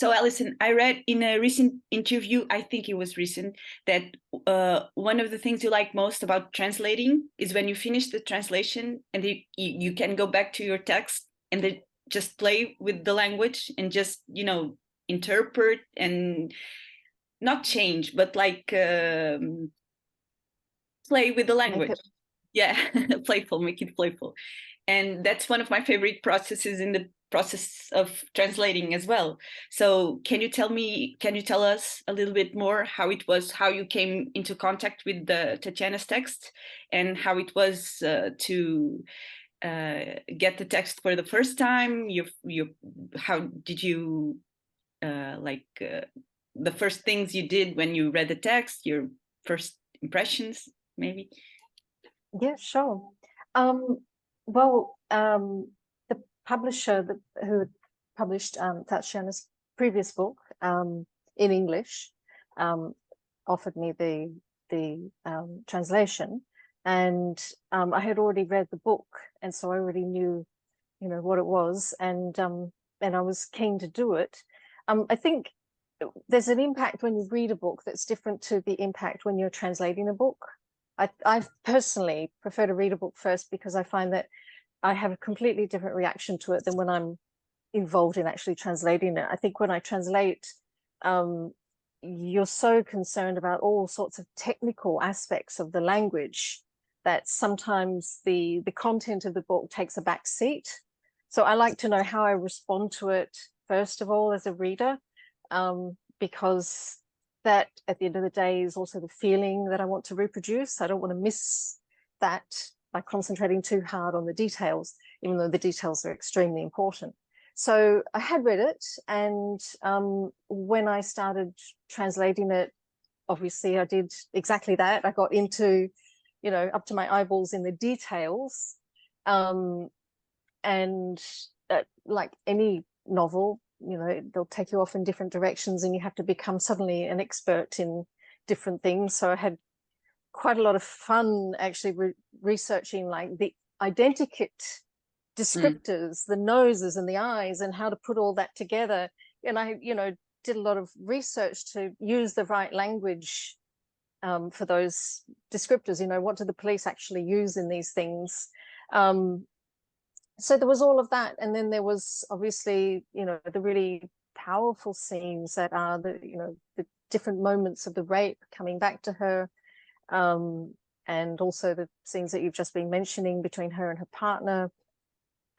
So, Alison, I read in a recent interview, I think it was recent, that one of the things you like most about translating is when you finish the translation and you can go back to your text and then just play with the language and just, interpret and not change, but like play with the language. Yeah, playful, make it playful. And that's one of my favorite processes in the process of translating as well. So can you tell us a little bit more how it was, how you came into contact with the Tatiana's text and how it was to get the text for the first time? How did you the first things you did when you read the text, your first impressions, maybe? Yeah, sure. The publisher who published Tatiana's previous book in English offered me the translation, and I had already read the book, and so I already knew, what it was, and I was keen to do it. I think there's an impact when you read a book that's different to the impact when you're translating a book. I personally prefer to read a book first because I find that I have a completely different reaction to it than when I'm involved in actually translating it. I think when I translate, you're so concerned about all sorts of technical aspects of the language that sometimes the content of the book takes a back seat. So I like to know how I respond to it, first of all, as a reader, because that at the end of the day is also the feeling that I want to reproduce. I don't want to miss that by concentrating too hard on the details, even though the details are extremely important. So I had read it, and when I started translating it, obviously I did exactly that. I got into, up to my eyeballs in the details, and like any novel, they'll take you off in different directions and you have to become suddenly an expert in different things. So I had quite a lot of fun actually researching like the identikit descriptors, the noses and the eyes, and how to put all that together. And I, did a lot of research to use the right language for those descriptors. What do the police actually use in these things? So there was all of that, and then there was obviously, the really powerful scenes that are the different moments of the rape coming back to her, and also the scenes that you've just been mentioning between her and her partner,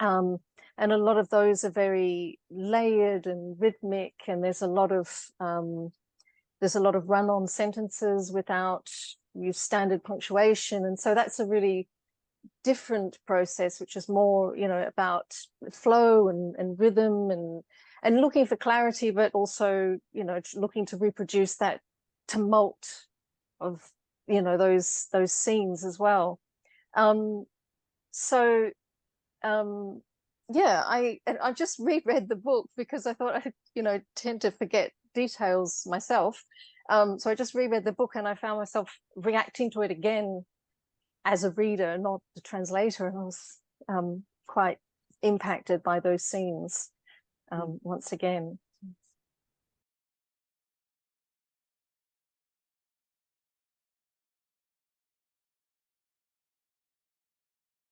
and a lot of those are very layered and rhythmic, and there's a lot of run-on sentences without standard punctuation, and so that's a really different process, which is more about flow and rhythm and looking for clarity, but also looking to reproduce that tumult of those scenes as well. Yeah, I just reread the book because I thought I tend to forget details myself, so I just reread the book and I found myself reacting to it again as a reader, not the translator, and I was quite impacted by those scenes once again.